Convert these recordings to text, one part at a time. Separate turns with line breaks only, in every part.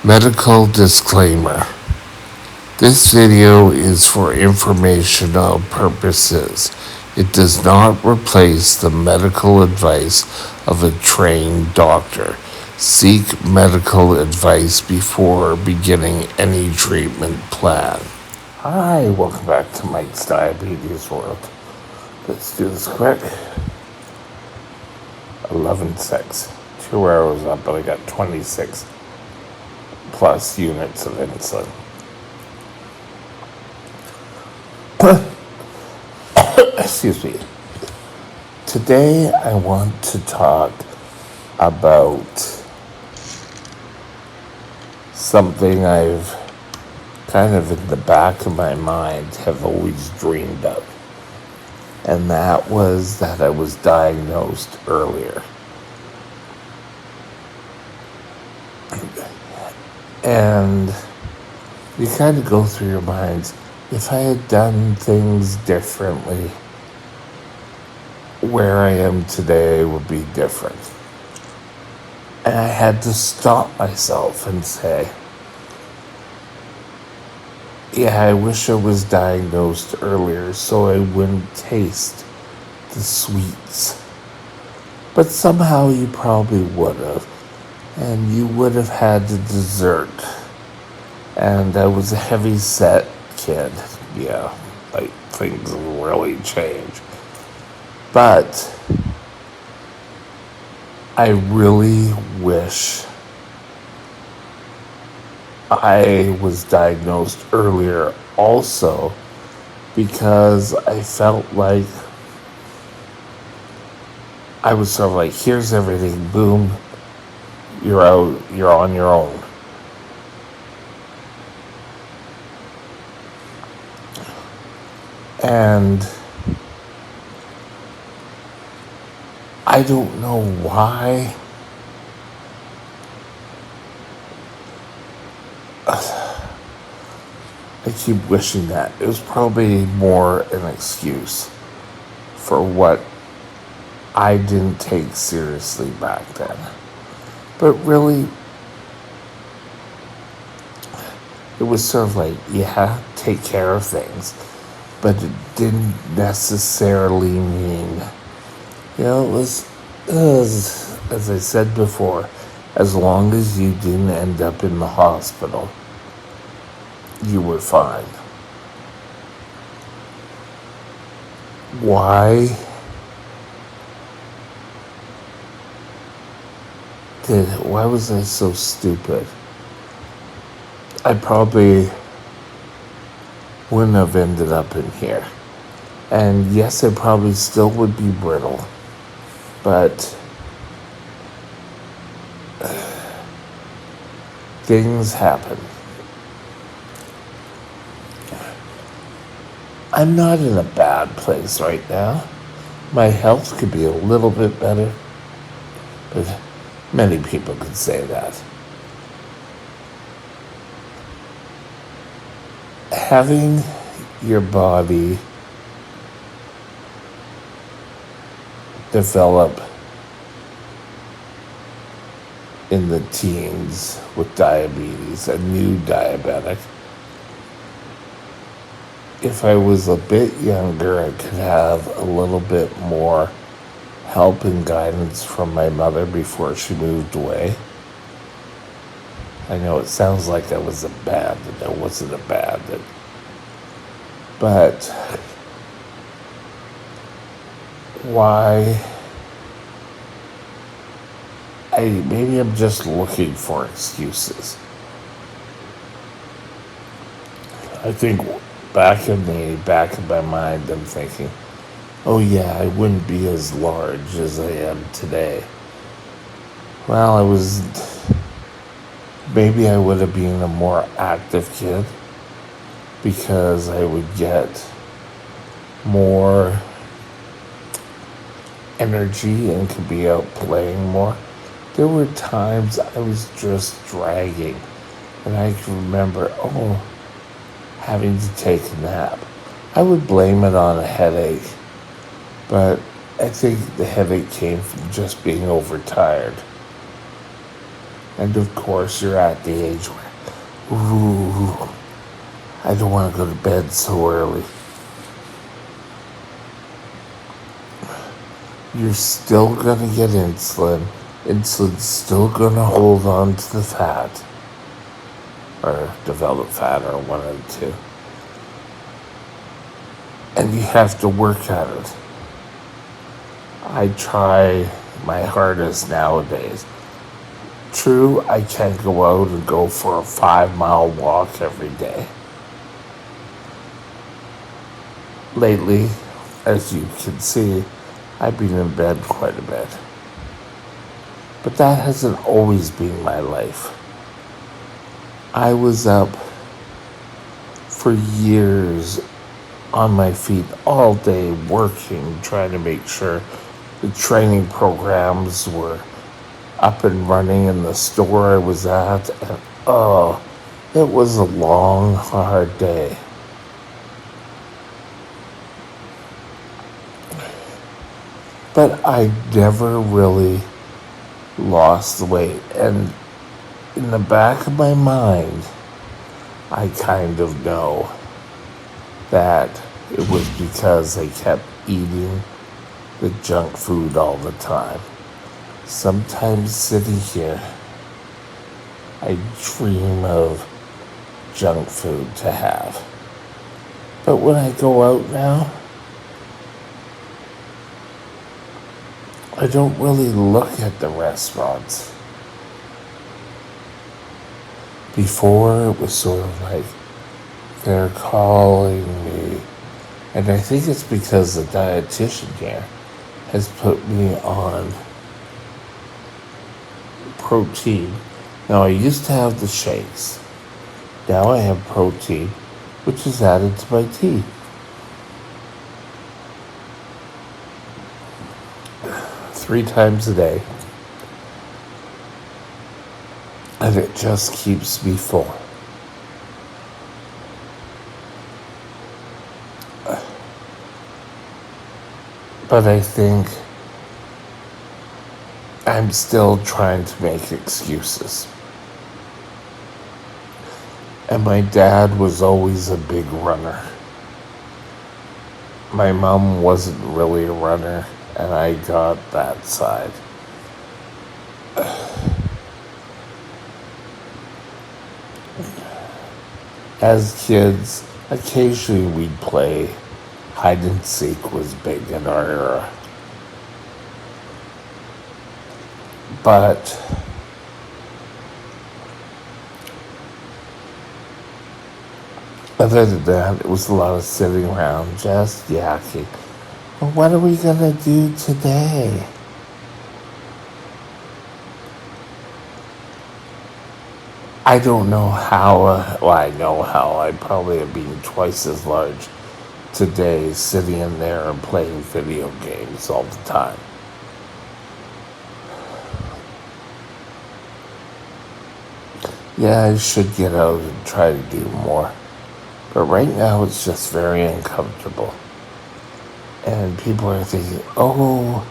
Medical disclaimer. This video is for informational purposes. It does not replace the medical advice of a trained doctor. Seek medical advice before beginning any treatment plan. Hi, welcome back to Mike's Diabetes World. Let's do this quick. 11:06. 2 hours up, but I got 26 plus units of insulin. Excuse me. Today I want to talk about something I've kind of in the back of my mind have always dreamed of. And that was that I was diagnosed earlier. And you kind of go through your minds, if I had done things differently, where I am today would be different. And I had to stop myself and say, yeah, I wish I was diagnosed earlier so I wouldn't taste the sweets. But somehow you probably would have. And you would have had the dessert. And I was a heavy set kid. Yeah, like things really change. But I really wish I was diagnosed earlier also, because I felt like I was sort of like, here's everything, boom, you're out, you're on your own. And I don't know why I keep wishing that. It was probably more an excuse for what I didn't take seriously back then. But really, it was sort of like, yeah, take care of things. But it didn't necessarily mean, it was, as I said before, as long as you didn't end up in the hospital, you were fine. Why was I so stupid? I probably wouldn't have ended up in here. And yes, I probably still would be brittle, but things happen. I'm not in a bad place right now. My health could be a little bit better, but many people could say that. Having your body develop in the teens with diabetes, a new diabetic. If I was a bit younger, I could have a little bit more help and guidance from my mother before she moved away. I know it sounds like I was abandoned. I wasn't abandoned. But why? Maybe I'm just looking for excuses. I think back of my mind, I'm thinking, oh yeah, I wouldn't be as large as I am today. Well, maybe I would have been a more active kid because I would get more energy and could be out playing more. There were times I was just dragging, and I can remember, having to take a nap. I would blame it on a headache, but I think the headache came from just being overtired. And of course, you're at the age where, ooh, I don't want to go to bed so early. You're still going to get insulin. Insulin's still going to hold on to the fat, or develop fat, or one of the two. And you have to work at it. I try my hardest nowadays. True, I can't go out and go for a 5-mile walk every day. Lately, as you can see, I've been in bed quite a bit. But that hasn't always been my life. I was up for years on my feet all day working, trying to make sure the training programs were up and running in the store I was at. And oh, it was a long, hard day. But I never really lost the weight. And in the back of my mind, I kind of know that it was because I kept eating the junk food all the time. Sometimes sitting here, I dream of junk food to have. But when I go out now, I don't really look at the restaurants. Before, it was sort of like they're calling me. And I think it's because the dietitian here has put me on protein. Now, I used to have the shakes. Now I have protein, which is added to my tea. Three times a day. And it just keeps me full. But I think I'm still trying to make excuses. And my dad was always a big runner. My mom wasn't really a runner, and I got that side. As kids, occasionally we'd play. Hide and seek was big in our era. But other than that, it was a lot of sitting around just yakking. Well, what are we going to do today? I don't know how, I know how. I probably have been twice as large today sitting in there and playing video games all the time. Yeah, I should get out and try to do more. But right now it's just very uncomfortable. And people are thinking, oh,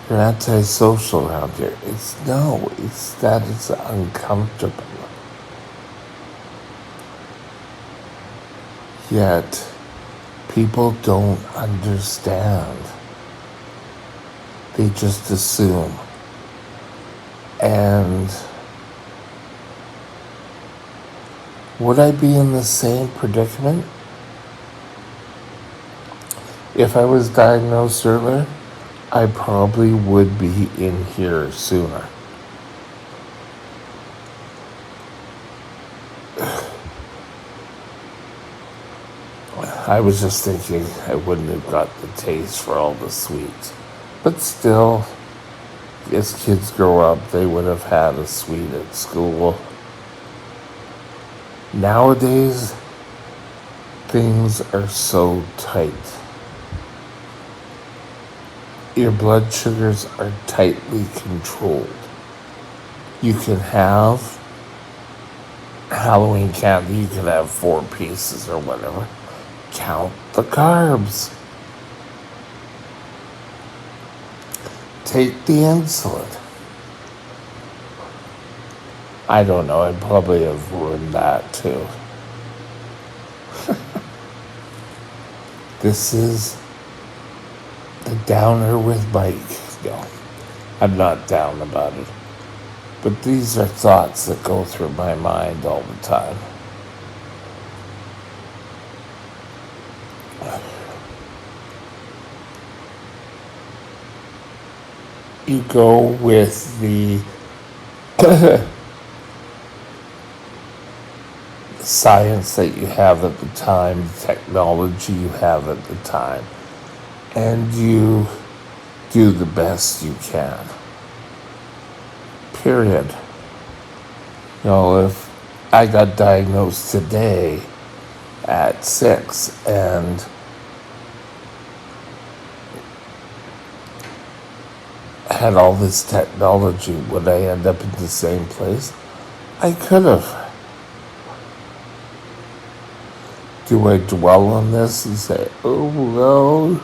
you're antisocial around here. It's that it's uncomfortable. Yet, people don't understand. They just assume. And would I be in the same predicament if I was diagnosed earlier? I probably would be in here sooner. I was just thinking I wouldn't have got the taste for all the sweets. But still, as kids grow up, they would have had a sweet at school. Nowadays, things are so tight. Your blood sugars are tightly controlled. You can have Halloween candy, you can have 4 pieces or whatever. Count the carbs. Take the insulin. I don't know. I probably have ruined that too. This is the Downer with Mike. No, I'm not down about it. But these are thoughts that go through my mind all the time. You go with the science that you have at the time, the technology you have at the time, and you do the best you can. Period. If I got diagnosed today at 6 and had all this technology, would I end up in the same place? I could have. Do I dwell on this and say, oh no?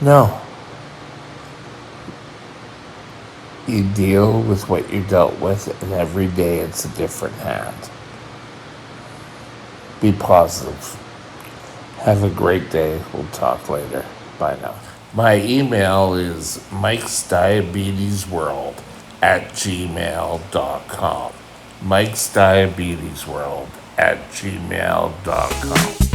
No. You deal with what you dealt with, and every day it's a different hand. Be positive. Have a great day. We'll talk later. Bye now. My email is mikesdiabetesworld@gmail.com. mikesdiabetesworld@gmail.com.